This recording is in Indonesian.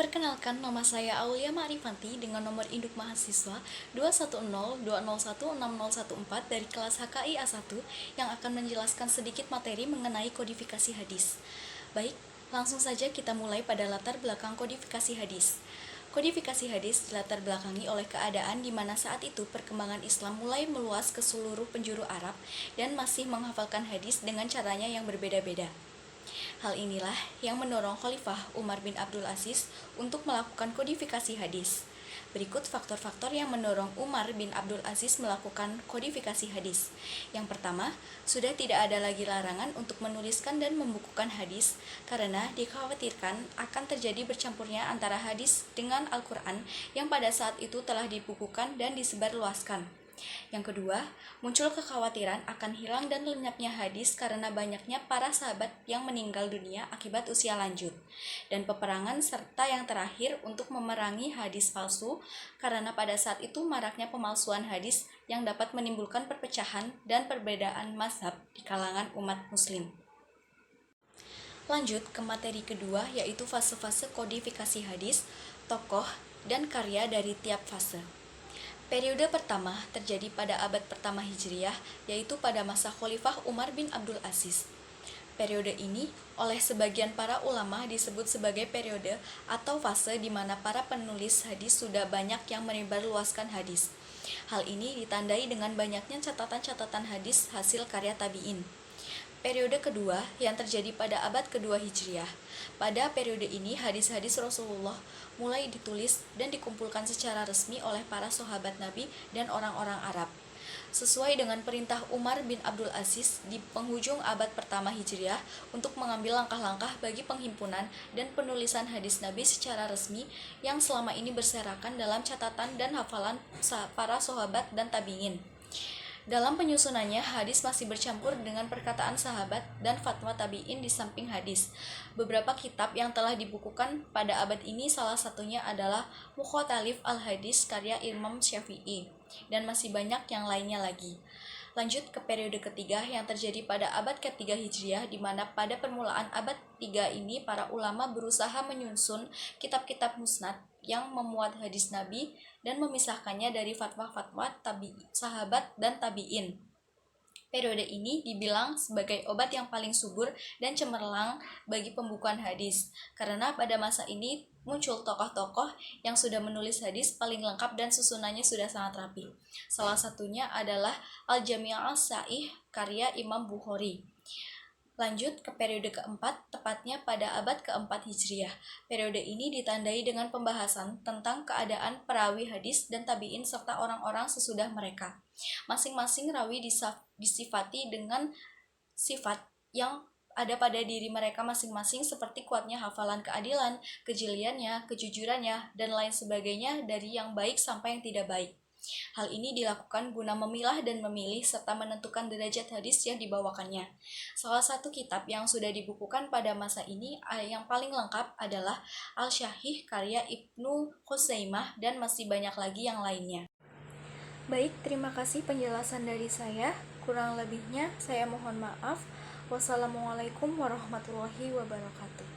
Perkenalkan, nama saya Aulia Ma'rifanti dengan nomor induk mahasiswa 21020160114 dari kelas HKI A1 yang akan menjelaskan sedikit materi mengenai kodifikasi hadis. Baik, langsung saja kita mulai pada latar belakang kodifikasi hadis. Kodifikasi hadis dilatar belakangi oleh keadaan di mana saat itu perkembangan Islam mulai meluas ke seluruh penjuru Arab dan masih menghafalkan hadis dengan caranya yang berbeda-beda. Hal inilah yang mendorong Khalifah Umar bin Abdul Aziz untuk melakukan kodifikasi hadis. Berikut faktor-faktor yang mendorong Umar bin Abdul Aziz melakukan kodifikasi hadis. Yang pertama, sudah tidak ada lagi larangan untuk menuliskan dan membukukan hadis karena dikhawatirkan akan terjadi bercampurnya antara hadis dengan Al-Quran yang pada saat itu telah dibukukan dan disebarluaskan. Yang kedua, muncul kekhawatiran akan hilang dan lenyapnya hadis karena banyaknya para sahabat yang meninggal dunia akibat usia lanjut, dan peperangan serta yang terakhir untuk memerangi hadis palsu karena pada saat itu maraknya pemalsuan hadis yang dapat menimbulkan perpecahan dan perbedaan mazhab di kalangan umat muslim. Lanjut ke materi kedua, yaitu fase-fase kodifikasi hadis, tokoh, dan karya dari tiap fase. Periode pertama terjadi pada abad pertama Hijriah, yaitu pada masa Khalifah Umar bin Abdul Aziz. Periode ini oleh sebagian para ulama disebut sebagai periode atau fase di mana para penulis hadis sudah banyak yang menyebarluaskan hadis. Hal ini ditandai dengan banyaknya catatan-catatan hadis hasil karya tabi'in. Periode kedua yang terjadi pada abad kedua Hijriah. Pada periode ini hadis-hadis Rasulullah mulai ditulis dan dikumpulkan secara resmi oleh para sahabat Nabi dan orang-orang Arab. Sesuai dengan perintah Umar bin Abdul Aziz di penghujung abad pertama Hijriah untuk mengambil langkah-langkah bagi penghimpunan dan penulisan hadis Nabi secara resmi yang selama ini berserakan dalam catatan dan hafalan para sahabat dan tabi'in. Dalam penyusunannya, hadis masih bercampur dengan perkataan sahabat dan fatwa tabi'in di samping hadis. Beberapa kitab yang telah dibukukan pada abad ini salah satunya adalah Mukhatalif al-Hadis karya Imam Syafi'i, dan masih banyak yang lainnya lagi. Lanjut ke periode ketiga yang terjadi pada abad ketiga Hijriah, di mana pada permulaan abad 3 ini para ulama berusaha menyusun kitab-kitab musnad yang memuat hadis Nabi dan memisahkannya dari fatwa-fatwa sahabat dan tabi'in. Periode ini dibilang sebagai obat yang paling subur dan cemerlang bagi pembukuan hadis, karena pada masa ini muncul tokoh-tokoh yang sudah menulis hadis paling lengkap dan susunannya sudah sangat rapi. Salah satunya adalah Al-Jami' as-Sahih karya Imam Bukhari. Lanjut ke periode keempat, tepatnya pada abad keempat Hijriah. Periode ini ditandai dengan pembahasan tentang keadaan perawi hadis dan tabi'in serta orang-orang sesudah mereka. Masing-masing rawi disifati dengan sifat yang ada pada diri mereka masing-masing seperti kuatnya hafalan keadilan, kejeliannya, kejujurannya, dan lain sebagainya dari yang baik sampai yang tidak baik. Hal ini dilakukan guna memilah dan memilih serta menentukan derajat hadis yang dibawakannya. Salah satu kitab yang sudah dibukukan pada masa ini yang paling lengkap adalah Al-Syahih karya Ibnu Khuzaimah, dan masih banyak lagi yang lainnya. Baik, terima kasih penjelasan dari saya. Kurang lebihnya saya mohon maaf. Wassalamualaikum warahmatullahi wabarakatuh.